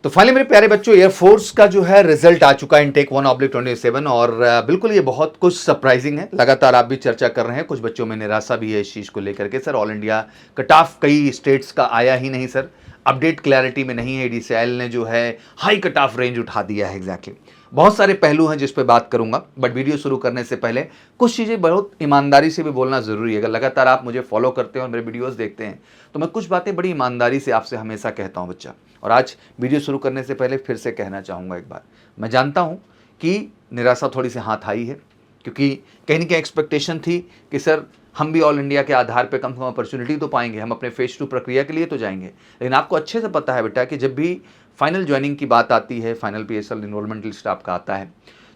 तो फाइनली मेरे प्यारे बच्चों, एयरफोर्स का जो है रिजल्ट आ चुका है, इनटेक 1/27, और बिल्कुल ये बहुत कुछ सरप्राइजिंग है। लगातार आप भी चर्चा कर रहे हैं, कुछ बच्चों में निराशा भी है इस चीज़ को लेकर के। Sir all India cut of कई स्टेट्स का आया ही नहीं सर, अपडेट क्लैरिटी में नहीं है। एडीसीएल ने जो है हाई कट ऑफ रेंज उठा दिया है एग्जैक्टली। बहुत सारे पहलू हैं जिस पे बात करूंगा, बट वीडियो शुरू करने से पहले कुछ चीज़ें बहुत ईमानदारी से भी बोलना ज़रूरी है। अगर लगातार आप मुझे फॉलो करते हैं और मेरे वीडियोस देखते हैं तो मैं कुछ बातें बड़ी ईमानदारी से आपसे हमेशा कहता हूं बच्चा। और आज वीडियो शुरू करने से पहले फिर से कहना चाहूँगा एक बार, मैं जानता हूँ कि निराशा थोड़ी सी हाथ आई है, क्योंकि कहीं ना कहीं एक्सपेक्टेशन थी कि सर हम भी ऑल इंडिया के आधार पे कम से कम अपॉर्चुनिटी तो पाएंगे, हम अपने फेज 2 प्रक्रिया के लिए तो जाएंगे। लेकिन आपको अच्छे से पता है बेटा कि जब भी फाइनल ज्वाइनिंग की बात आती है, फाइनल पीएसएल इनरोलमेंट लिस्ट आपका आता है,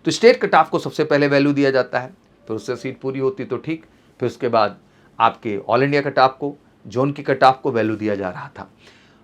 तो स्टेट कट ऑफ को सबसे पहले वैल्यू दिया जाता है, फिर उससे सीट पूरी होती तो ठीक, फिर उसके बाद आपके ऑल इंडिया कट ऑफ को, जोन की कट ऑफ को वैल्यू दिया जा रहा था।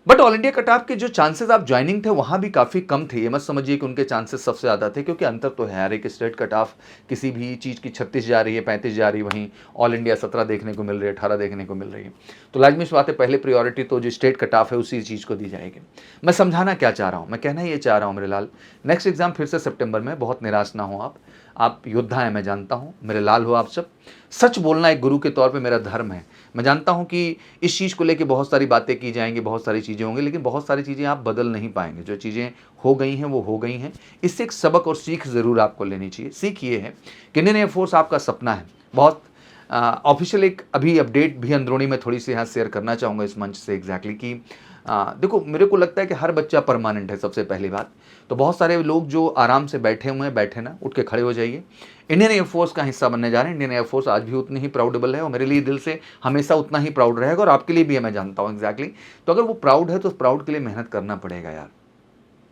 But all India cut of के जो चांसेस आप ज्वाइनिंग थे वहाँ भी काफ़ी कम थे। ये मत समझिए कि उनके चांसेस सबसे ज़्यादा थे, क्योंकि अंतर तो है। हर एक स्टेट कट ऑफ किसी भी चीज़ की 36 जा रही है, 35 जा रही है, वहीं ऑल इंडिया 17 देखने को मिल रही है, 18 देखने को मिल रही है। तो लाजमी सी बात है, पहले प्रायोरिटी तो जो स्टेट कट ऑफ है उसी चीज़ को दी जाएगी। मैं समझाना क्या चाह रहा हूँ, मैं कहना ये चाह रहा हूँ मेरे लाल, नेक्स्ट एग्जाम फिर से सितंबर में, बहुत निराश ना हो आप योद्धा हैं, मैं जानता हूँ, मेरे लाल हो आप सब। सच बोलना एक गुरु के तौर पे मेरा धर्म है। मैं जानता हूँ कि इस चीज़ को लेके बहुत सारी बातें की जाएंगी, बहुत सारी चीज़ें होंगी, लेकिन बहुत सारी चीज़ें आप बदल नहीं पाएंगे। जो चीज़ें हो गई हैं वो हो गई हैं। इससे एक सबक और सीख ज़रूर आपको लेनी चाहिए। सीख ये है कि इंडियन एयरफोर्स आपका सपना है। बहुत ऑफिशियल एक अभी अपडेट भी अंदरूनी में थोड़ी सी यहाँ शेयर करना चाहूँगा इस मंच से एग्जैक्टली कि देखो, मेरे को लगता है कि हर बच्चा परमानेंट है, सबसे पहली बात तो। बहुत सारे लोग जो आराम से बैठे हुए हैं, बैठे ना, उठ के खड़े हो जाइए। इंडियन एयरफोर्स का हिस्सा बनने जा रहे हैं। इंडियन एयरफोर्स आज भी उतनी ही प्राउडेबल है और मेरे लिए दिल से हमेशा उतना ही प्राउड रहेगा, और आपके लिए भी है, मैं जानता हूँ एग्जैक्टली। तो अगर वो प्राउड है तो उस प्राउड के लिए मेहनत करना पड़ेगा यार,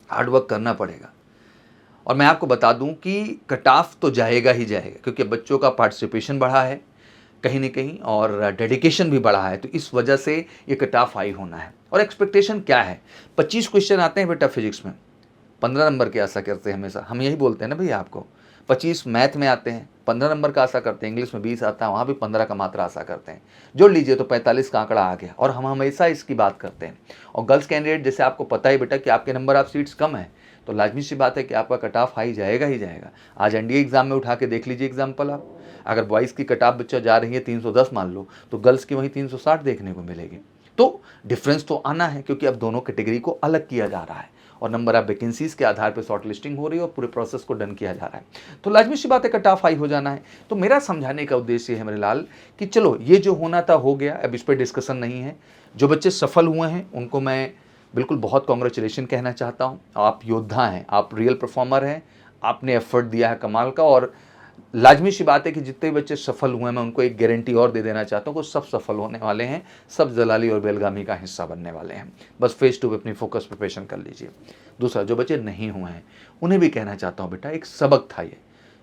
हार्डवर्क करना पड़ेगा। और मैं आपको बता दूं कि कट ऑफ तो जाएगा ही जाएगा, क्योंकि बच्चों का पार्टिसिपेशन बढ़ा है कहीं ना कहीं, और डेडिकेशन भी बढ़ा है। तो इस वजह से ये कट ऑफ हाई होना है। और एक्सपेक्टेशन क्या है, 25 क्वेश्चन आते हैं बेटा फिजिक्स में, 15 नंबर की आशा करते हैं हमेशा। हम यही बोलते हैं ना भैया आपको, 25 मैथ में आते हैं, 15 नंबर का आशा करते हैं। इंग्लिश में 20 आता है, वहाँ भी 15 का मात्रा आशा करते हैं। जोड़ लीजिए तो 45 का आंकड़ा आ गया, और हम हमेशा इसकी बात करते हैं। और गर्ल्स कैंडिडेट, जैसे आपको पता है बेटा कि आपके नंबर ऑफ सीट्स कम है, तो लाजमी सी बात है कि आपका कट ऑफ हाई जाएगा ही जाएगा। आज एनडीए एग्जाम में उठा के देख लीजिए एग्जाम्पल आप, अगर बॉयज़ की कट ऑफ बच्चा जा रही है 310 मान लो, तो गर्ल्स की वहीं 360 देखने को मिलेगी। तो डिफरेंस तो आना है, क्योंकि अब दोनों कैटेगरी को अलग किया जा रहा है और नंबर ऑफ वैकेंसीज के आधार पर शॉर्ट लिस्टिंग हो रही है और पूरे प्रोसेस को डन किया जा रहा है। तो लाजमी सी बात है कट ऑफ हाई हो जाना है। तो मेरा समझाने का उद्देश्य है मेरे लाल कि चलो ये जो होना था हो गया, अब इस पर डिस्कशन नहीं है। जो बच्चे सफल हुए हैं उनको मैं बिल्कुल बहुत कॉन्ग्रेचुलेशन कहना चाहता हूँ। आप योद्धा हैं, आप रियल परफॉर्मर हैं, आपने एफर्ट दिया है कमाल का। और लाजमी सी बात है कि जितने बच्चे सफल हुए हैं, मैं उनको एक गारंटी और दे देना चाहता हूँ कि सब सफल होने वाले हैं, सब जलाली और बेलगामी का हिस्सा बनने वाले हैं। बस फेज 2 पे अपनी फोकस प्रिपरेशन कर लीजिए। दूसरा, जो बच्चे नहीं हुए हैं उन्हें भी कहना चाहता हूँ बेटा, एक सबक था ये,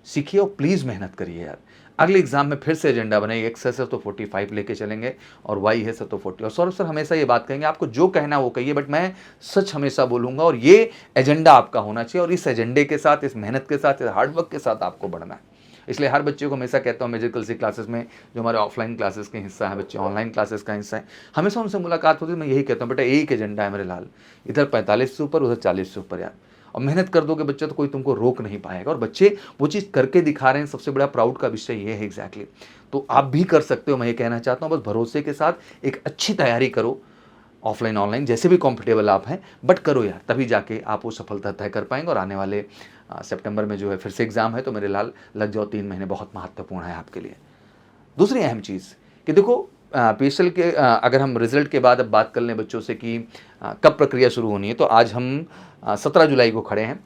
सीखिए और प्लीज़ मेहनत करिए यार। अगले एग्जाम में फिर से एजेंडा बनाइए, एक्स है तो 45 लेके चलेंगे और वाई है तो 40। और सौरभ सर हमेशा ये बात कहेंगे, आपको जो कहना वो कहिए, बट मैं सच हमेशा बोलूँगा, और ये एजेंडा आपका होना चाहिए। और इस एजेंडे के साथ, इस मेहनत के साथ, इस हार्डवर्क के साथ आपको बढ़ना है। इसलिए हर बच्चे को हमेशा कहता हूँ, मेजिकल सी क्लासेस में जो हमारे ऑफलाइन क्लासेस के हिस्सा है, बच्चे ऑनलाइन क्लासेस का हिस्सा है, हमेशा उनसे मुलाकात होती है, मैं यही कहता हूँ बेटा एक एजेंडा है मेरे लाल, इधर 45 से ऊपर, उधर 40 से ऊपर यार। और मेहनत कर दोगे बच्चा तो कोई तुमको रोक नहीं पाएगा, और बच्चे वो चीज़ करके दिखा रहे हैं। सबसे बड़ा प्राउड का विषय ये है एग्जैक्टली। तो आप भी कर सकते हो, मैं ये कहना चाहता हूँ। बस भरोसे के साथ एक अच्छी तैयारी करो, ऑफलाइन ऑनलाइन जैसे भी कंफर्टेबल आप हैं, बट करो यार, तभी जाके आप वो सफलता तय कर पाएंगे। और आने वाले सितंबर में जो है फिर से एग्ज़ाम है, तो मेरे लाल लग जाओ, 3 महीने बहुत महत्वपूर्ण है आपके लिए। दूसरी अहम चीज़ कि देखो, पीएसएल के अगर हम रिजल्ट के बाद अब बात कर लें बच्चों से कि कब प्रक्रिया शुरू होनी है, तो आज हम 17 जुलाई को खड़े हैं।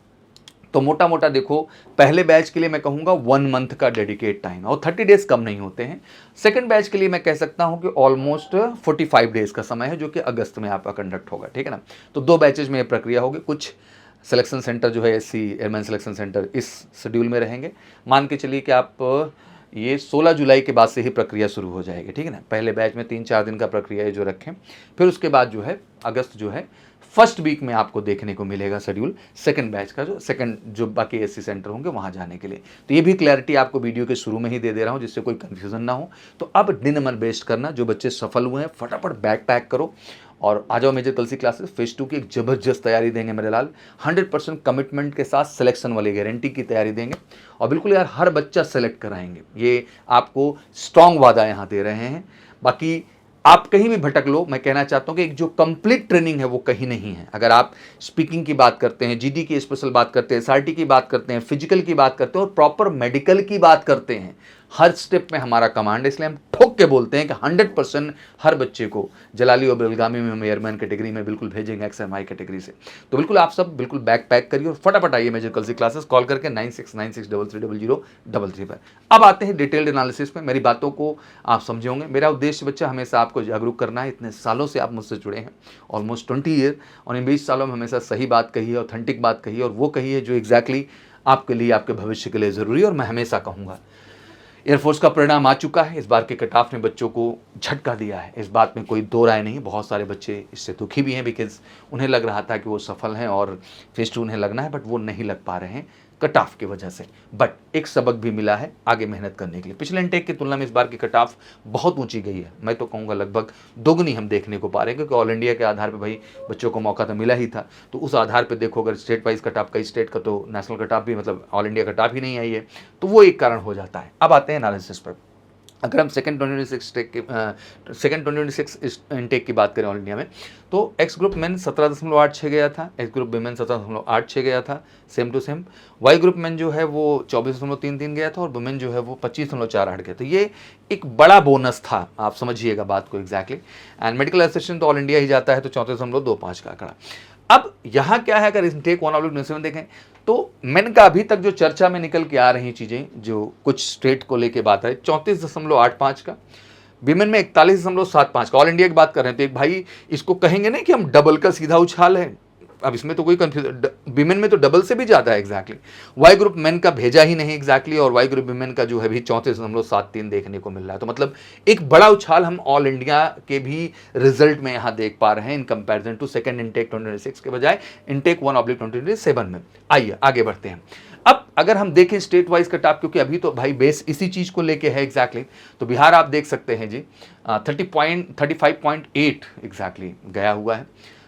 तो मोटा मोटा देखो, पहले बैच के लिए मैं कहूँगा 1 मंथ का डेडिकेट टाइम, और 30 डेज कम नहीं होते हैं। सेकंड बैच के लिए मैं कह सकता हूँ कि ऑलमोस्ट 45 डेज का समय है, जो कि अगस्त में आपका कंडक्ट होगा, ठीक है ना। तो 2 बैचेज में ये प्रक्रिया होगी। कुछ सिलेक्शन सेंटर जो है एससी एयरमैन सिलेक्शन सेंटर इस शेड्यूल में रहेंगे। मान के चलिए कि आप ये 16 जुलाई के बाद से ही प्रक्रिया शुरू हो जाएगी, ठीक है ना। पहले बैच में 3-4 दिन का प्रक्रिया जो रखें, फिर उसके बाद जो है अगस्त जो है फर्स्ट वीक में आपको देखने को मिलेगा शेड्यूल सेकंड बैच का, जो बाकी एससी सेंटर होंगे वहाँ जाने के लिए। तो ये भी क्लैरिटी आपको वीडियो के शुरू में ही दे दे रहा हूँ जिससे कोई कन्फ्यूजन ना हो। तो अब दिन नंबर बेस्ट करना, जो बच्चे सफल हुए हैं फटाफट बैग पैक करो और आ जाओ मेजर कलसी क्लासेस। फेज 2 की एक ज़बरदस्त तैयारी देंगे मेरे लाल, 100% कमिटमेंट के साथ सिलेक्शन वाली गारंटी की तैयारी देंगे और बिल्कुल यार हर बच्चा सेलेक्ट कराएंगे, ये आपको स्ट्रॉन्ग वादा यहाँ दे रहे हैं। बाकी आप कहीं भी भटक लो, मैं कहना चाहता हूँ कि एक जो कंप्लीट ट्रेनिंग है वो कहीं नहीं है। अगर आप स्पीकिंग की बात करते हैं, जीडी की स्पेशल बात करते हैं, एसआरटी की बात करते हैं, फिजिकल की बात करते हैं और प्रॉपर मेडिकल की बात करते हैं, हर स्टेप में हमारा कमांड है। इसलिए हम ठोक के बोलते हैं कि 100% हर बच्चे को जलाली और बेलगामी में हम एयरमैन कैटेगरी में बिल्कुल भेजेंगे, XMI कैटेगरी से। तो बिल्कुल आप सब बिल्कुल बैग पैक करिए और फटाफट आइए मेजर कलसी क्लासेस, कॉल करके 9696330033 पर। अब आते हैं डिटेल्ड एनालिसिस में। मेरी बातों को आप समझे होंगे। मेरा उद्देश्य बच्चा हमेशा आपको जागरूक करना है। इतने सालों से आप मुझसे जुड़े हैं, ऑलमोस्ट 20 ईयर, और इन 20 सालों में हमेशा सही बात कही है, ऑथेंटिक बात कही है और वो कही है जो एग्जैक्टली आपके लिए, आपके भविष्य के लिए ज़रूरी है। और मैं हमेशा कहूँगा एयरफोर्स का परिणाम आ चुका है। इस बार के कट ऑफ ने बच्चों को झटका दिया है, इस बात में कोई दो राय नहीं। बहुत सारे बच्चे इससे दुखी भी हैं बिकॉज उन्हें लग रहा था कि वो सफल हैं और फेज 2 उन्हें लगना है, बट वो नहीं लग पा रहे हैं कट ऑफ की वजह से। बट एक सबक भी मिला है आगे मेहनत करने के लिए। पिछले इनटेक की तुलना में इस बार की कट ऑफ बहुत ऊंची गई है, मैं तो कहूँगा लगभग दोगुनी हम देखने को पा रहे हैं, क्योंकि ऑल इंडिया के आधार पर भाई बच्चों को मौका तो मिला ही था। तो उस आधार पर देखो, अगर स्टेट वाइज कट ऑफ, कई स्टेट का तो नेशनल कट ऑफ भी, मतलब ऑल इंडिया कट ऑफ ही नहीं आई है, तो वो एक कारण हो जाता है। अब आते हैं एनालिसिस पर। अगर हम सेकंड 2026 इनटेक की बात करें ऑल इंडिया में, तो एक्स ग्रुप मेन 17.86 गया था, एक्स ग्रुप विमेन 17.86 गया था, same to same. Y group men जो है वो 24.33 गया था और वुमेन जो है वो 25.48 गया। तो ये एक बड़ा बोनस था, आप समझिएगा बात को एग्जैक्टली। एंड मेडिकल असिस्टेंट तो ऑल इंडिया ही जाता है, तो 34.25 का आंकड़ा। अब यहाँ क्या है, अगर इनटेक 1/27 देखें तो मेन का अभी तक जो चर्चा में निकल के आ रही चीज़ें, जो कुछ स्टेट को लेके बात है, 34.85 का, विमेन में 41.75 का, ऑल इंडिया की बात कर रहे हैं। तो एक भाई इसको कहेंगे ना कि हम डबल का सीधा उछाल है, अब इसमें तो कोई कंफ्यूजन, विमेन में तो डबल से भी ज़्यादा है एग्जैक्टली। वाई ग्रुप मेन का भेजा ही नहीं एग्जैक्टली, और वाई ग्रुप विमेन का जो है भी 34.73 देखने को मिल रहा है। तो मतलब एक बड़ा उछाल हम ऑल इंडिया के भी रिजल्ट में यहाँ देख पा रहे हैं in comparison to second intake 2026 के बजाय इनटेक 1/27 में। आइए आगे बढ़ते हैं। अब अगर हम देखें स्टेट वाइज कट ऑफ, क्योंकि अभी तो भाई बेस इसी चीज़ को लेके है एग्जैक्टली, तो बिहार आप देख सकते हैं जी 35.8 एग्जैक्टली गया हुआ है।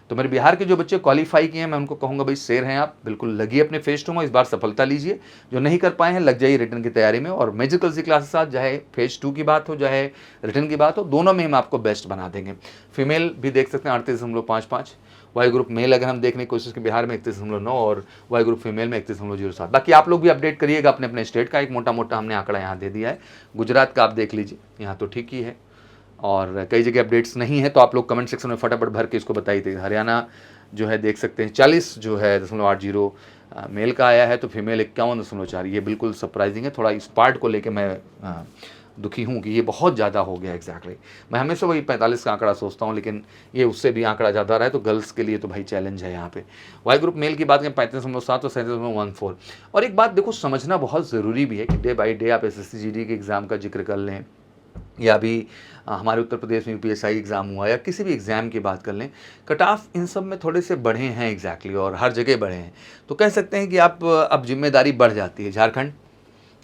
तो मेरे बिहार के जो बच्चे क्वालिफाई किए हैं, मैं उनको कहूँगा भाई शेर हैं आप, बिल्कुल लगिए अपने फेज 2 में, इस बार सफलता लीजिए। जो नहीं कर पाए हैं लग जाइए रिटर्न की तैयारी में, और मेजर कलसी क्लासेस साथ, चाहे फेज 2 की बात हो चाहे रिटर्न की बात हो, दोनों में हम आपको बेस्ट बना देंगे। फीमेल भी देख सकते हैं 38.55, वाई ग्रुप मेल अगर हम देखने की कोशिश की बिहार में 31.9 और वाई ग्रुप फीमेल में 31.07। बाकी आप लोग भी अपडेट करिएगा अपने अपने स्टेट का, एक मोटा मोटा हमने आंकड़ा यहाँ दे दिया है। गुजरात का आप देख लीजिए, यहाँ तो ठीक ही है, और कई जगह अपडेट्स नहीं है, तो आप लोग कमेंट सेक्शन में फटाफट भर के इसको बताइए। थे हरियाणा जो है देख सकते हैं 40 जो है 0.80 मेल का आया है, तो फीमेल 51.4। ये बिल्कुल सरप्राइजिंग है। थोड़ा इस पार्ट को लेके मैं दुखी हूँ कि ये बहुत ज़्यादा हो गया एग्जैक्टली। मैं हमेशा वही 45 का आंकड़ा सोचता हूँ, लेकिन ये उससे भी आंकड़ा ज़्यादा रहा है, तो गर्ल्स के लिए तो भाई चैलेंज है यहाँ पे। वाई ग्रुप मेल की बात करें 35.7 और 37.14। और एक बात देखो समझना बहुत ज़रूरी भी है कि डे बाई डे आप SSC GD के एग्ज़ाम का जिक्र कर लें, या अभी हमारे उत्तर प्रदेश में UPSI एग्ज़ाम हुआ, या किसी भी एग्ज़ाम की बात कर लें, कट ऑफ इन सब में थोड़े से बढ़े हैं एग्जैक्टली, और हर जगह बढ़े हैं। तो कह सकते हैं कि आप अब जिम्मेदारी बढ़ जाती है। झारखंड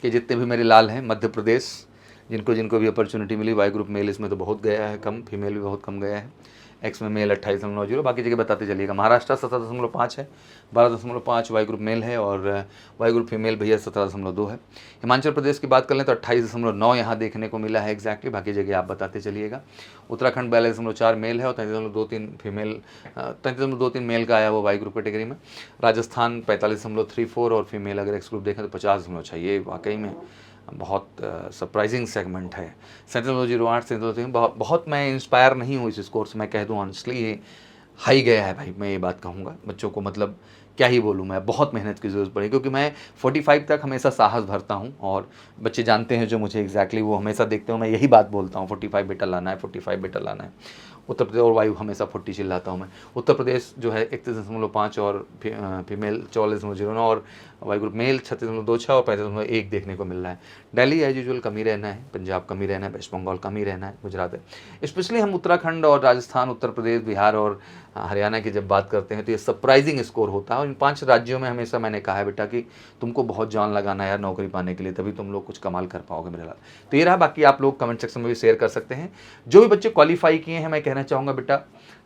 के जितने भी मेरे लाल हैं, मध्य प्रदेश जिनको भी अपॉर्चुनिटी मिली, वाई ग्रुप मेल इसमें तो बहुत गया है कम, फीमेल भी बहुत कम गया है। एक्स में मेल 28.90, बाकी जगह बताते चलिएगा। महाराष्ट्र 17.5 है, 12.5 वाई ग्रुप मेल है, और वाई ग्रुप फीमेल भैया 17.2 है। हिमाचल प्रदेश की बात कर लें तो 28.9 यहाँ देखने को मिला है एग्जैक्टली, बाकी जगह आप बताते चलिएगा। उत्तराखंड 42.4 मेल है और 33.23 फीमेल, 33.23 मेल का आया वो वाई ग्रुप कैटेगरी में। राजस्थान 45.34 और फीमेल अगर एक्स ग्रुप देखें तो 50.6। ये वाकई में बहुत सरप्राइजिंग सेगमेंट है। 37.08 से बहुत मैं इंस्पायर नहीं हूँ इस स्कोर से, मैं कह दूँ ऑनेस्टली ये हाई गया है भाई, मैं ये बात कहूँगा बच्चों को, मतलब क्या ही बोलूँ मैं, बहुत मेहनत की ज़रूरत पड़ी, क्योंकि मैं 45 तक हमेशा साहस भरता हूँ, और बच्चे जानते हैं जो मुझे एग्जैक्टली, वो हमेशा देखते हो मैं यही बात बोलता हूँ, 45 बेटा लाना है, 45 बेटा लाना है। उत्तर प्रदेश और वायु हमेशा 40 चिल्लाता हूँ मैं। उत्तर प्रदेश जो है 31.5 और फीमेल 44.09 और वाई ग्रुप मेल 36.26 और 35.1 देखने को मिल रहा है। दिल्ली एज यूजुअल कम ही रहना है, पंजाब कम ही रहना है, वेस्ट बंगाल कम ही रहना है, गुजरात है। स्पेशली हम उत्तराखंड और राजस्थान, उत्तर प्रदेश, बिहार और हरियाणा की जब बात करते हैं तो ये सरप्राइजिंग स्कोर होता है। और इन 5 राज्यों में हमेशा मैंने कहा है बेटा कि तुमको बहुत जान लगाना है यार नौकरी पाने के लिए, तभी तुम लोग कुछ कमाल कर पाओगे मेरे लाल। तो ये रहा, बाकी आप लोग कमेंट सेक्शन में भी शेयर कर सकते हैं। जो भी बच्चे क्वालिफाई किए हैं, मैं कहना चाहूँगा बेटा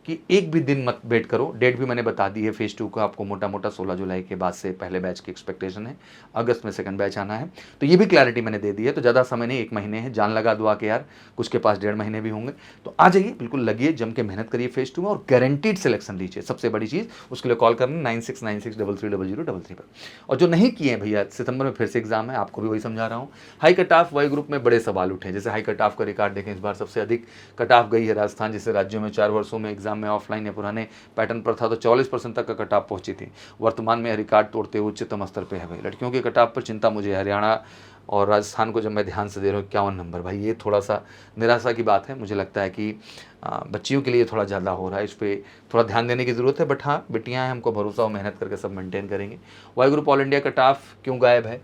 कि एक भी दिन मत वेट करो। डेट भी मैंने बता दी है, फेज़ 2 का आपको मोटा मोटा 16 जुलाई के बाद से पहले बैच की एक्सपेक्टेशन है, अगस्त में सेकंड बैच आना है। तो ये भी क्लैरिटी मैंने दे दी है, तो ज़्यादा समय नहीं, 1 महीने है, जान लगा दो आके यार, कुछ के पास 1.5 महीने भी होंगे। तो आ जाइए, बिल्कुल लगिए, जम के मेहनत करिए फेज़ 2 में और गारंटीड सिलेक्शन लीजिए। सबसे बड़ी चीज़, उसके लिए कॉल करना 9696330033 पर। और जो नहीं किए हैं भैया, सितंबर में फिर से एग्जाम है, आपको भी वही समझा रहा हूँ। High cut off Y group में बड़े सवाल उठे, जैसे हाई कट ऑफ का रिकॉर्ड देखें, इस बार सबसे अधिक कट ऑफ गई है राजस्थान जैसे राज्यों में। 4 वर्षों में एग्जाम में ऑफलाइन या पुराने पैटर्न पर था तो 44% तक का कट ऑफ पहुंची थी। वर्तमान में रिकॉर्ड तोड़ते हुए उच्चतम स्तर पे है भाई। लड़कियों के कट ऑफ पर चिंता मुझे है। हरियाणा और राजस्थान को जब मैं ध्यान से दे रहा हूँ 51 नंबर, भाई ये थोड़ा सा निराशा की बात है। मुझे लगता है कि बच्चियों के लिए थोड़ा ज़्यादा हो रहा है, इस पर थोड़ा ध्यान देने की ज़रूरत है। बट हाँ, बेटियाँ हैं, हमको भरोसा हो, मेहनत करके सब मेंटेन करेंगे। Y group all India cut off क्यों गायब है?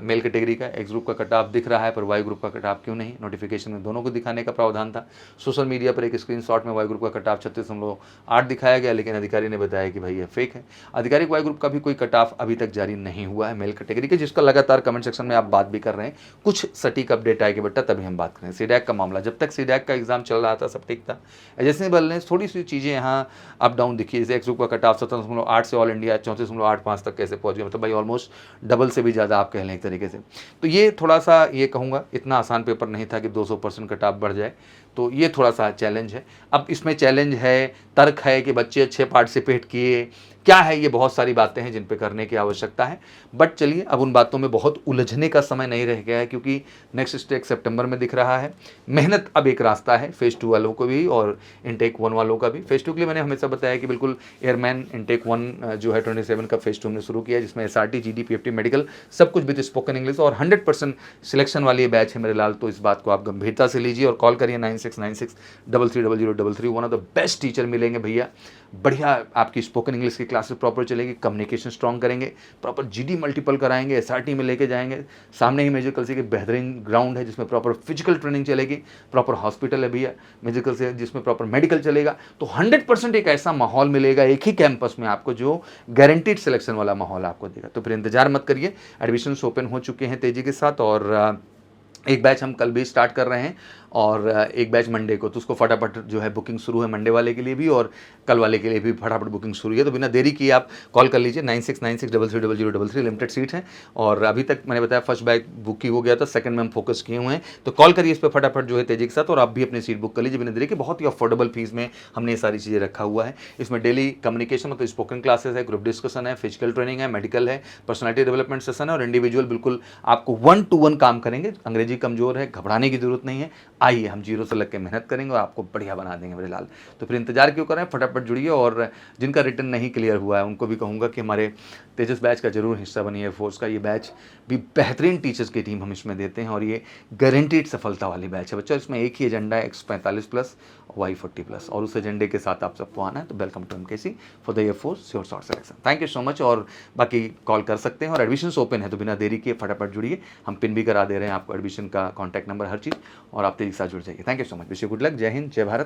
मेल कैटेगरी का एक्स ग्रुप का कट ऑफ दिख रहा है पर वाई ग्रुप का कट ऑफ क्यों नहीं? नोटिफिकेशन में दोनों को दिखाने का प्रावधान था। सोशल मीडिया पर एक स्क्रीनशॉट में वाई ग्रुप का कट ऑफ 36.8 दिखाया गया, लेकिन अधिकारी ने बताया कि भाई ये फेक है। आधिकारिक वाई ग्रुप का भी कोई कट ऑफ अभी तक जारी नहीं हुआ है मेल कैटेगरी के, जिसका लगातार कमेंट सेक्शन में आप बात भी कर रहे हैं। कुछ सटीक अपडेट आएगी बेटा तभी हम बात करें। सीडैक का मामला, जब तक सीडैक का एग्जाम चल रहा था सब ठीक था। एजेंसी बल ने थोड़ी सी चीज़ें यहाँ अप डाउन दिखी, जैसे एक्स ग्रुप का कट ऑफ 17.8 से ऑल इंडिया 34.85 तक कैसे पहुँच गया, मतलब भाई ऑलमोस्ट डबल से भी ज़्यादा आप कह लें एक तरीके से। तो ये थोड़ा सा, ये कहूँगा इतना आसान पेपर नहीं था कि 200% कट ऑफ बढ़ जाए, तो ये थोड़ा सा चैलेंज है। अब इसमें चैलेंज है, तर्क है कि बच्चे अच्छे पार्टिसिपेट किए, क्या है, ये बहुत सारी बातें हैं जिन पे करने की आवश्यकता है। बट चलिए, अब उन बातों में बहुत उलझने का समय नहीं रह गया है, क्योंकि नेक्स्ट स्टेक सितंबर में दिख रहा है। मेहनत अब एक रास्ता है फेज़ 2 वालों को भी और इनटेक 1 वालों का भी। फेज़ 2 के लिए मैंने हमेशा बताया कि बिल्कुल एयरमैन इनटेक 1 जो है 27 का फेज़ 2 हमने शुरू किया, जिसमें SRT GD PFT मेडिकल सब कुछ विद स्पोकन इंग्लिश और 100% सिलेक्शन वाली बैच है मेरे लाल। तो इस बात को आप गंभीरता से लीजिए और कॉल करिए 9696330033। One of the best teacher मिलेंगे भैया, बढ़िया आपकी स्पोकन इंग्लिश की क्लासेस प्रॉपर चलेगी, कम्युनिकेशन स्ट्रॉन्ग करेंगे, प्रॉपर GD मल्टीपल कराएंगे, SRT में लेके जाएंगे। सामने ही मेजिकल से बेहतरीन ग्राउंड है जिसमें प्रॉपर फिजिकल ट्रेनिंग चलेगी, प्रॉपर हॉस्पिटल है भैया मेजिकल से जिसमें प्रॉपर मेडिकल चलेगा। तो 100% एक ऐसा माहौल मिलेगा एक ही कैंपस में आपको जो गारंटीड सिलेक्शन वाला माहौल आपको देगा। तो फिर इंतजार मत करिए, एडमिशन्स ओपन हो चुके हैं तेज़ी के साथ और एक बैच हम कल भी स्टार्ट कर रहे हैं और एक बैच मंडे को, तो उसको फटाफट जो है बुकिंग शुरू है मंडे वाले के लिए भी और कल वाले के लिए भी फटाफट बुकिंग शुरू है। तो बिना देरी किए आप कॉल कर लीजिए 9696330033। लिमिटेड सीट हैं और अभी तक मैंने बताया फर्स्ट बैच बुक ही हो गया था, सेकंड में हम फोकस किए हुए हैं। तो कॉल करिए इस पर फटाफट जो है तेजी के साथ और आप भी अपनी सीट बुक कर लीजिए बिना देरी के। बहुत ही अफोर्डेबल फीस में हमने ये सारी चीज़ें रखा हुआ है। इसमें डेली कम्युनिकेशन मतलब स्पोकन क्लासेस है, ग्रुप डिस्कशन है, फिजिकल ट्रेनिंग है, मेडिकल है, पर्सनैलिटी डेवलपमेंट सेशन है और इंडिविजुअल बिल्कुल आपको 1 to 1 काम करेंगे। अंग्रेजी कमजोर है, घबराने की जरूरत नहीं है, आइए हम जीरो से लग के मेहनत करेंगे और आपको बढ़िया बना देंगे मेरे लाल। तो फिर इंतजार क्यों करें, फटाफट जुड़िए। और जिनका रिटर्न नहीं क्लियर हुआ है उनको भी कहूँगा कि हमारे तेजस बैच का जरूर हिस्सा बनिए। एयरफोर्स का ये बैच भी बेहतरीन टीचर्स की टीम हम इसमें देते हैं और ये गारंटीड सफलता वाली बैच है बच्चों। इसमें एक ही एजेंडा है X45+ Y40+ और उस एजेंडे के साथ आप सबको आना है। तो welcome to MKC for the airforce sure short selection. Thank you so much. और बाकी कॉल कर सकते हैं और एडमिशन्स ओपन है तो बिना देरी के फटाफट जुड़िए। हम पिन भी करा दे रहे हैं आपको एडमिशन का कॉन्टैक्ट नंबर हर चीज़ और आप तेजी के साथ जुड़ जाइए। Thank you so much. Wish you good luck. जय हिंद, जय भारत।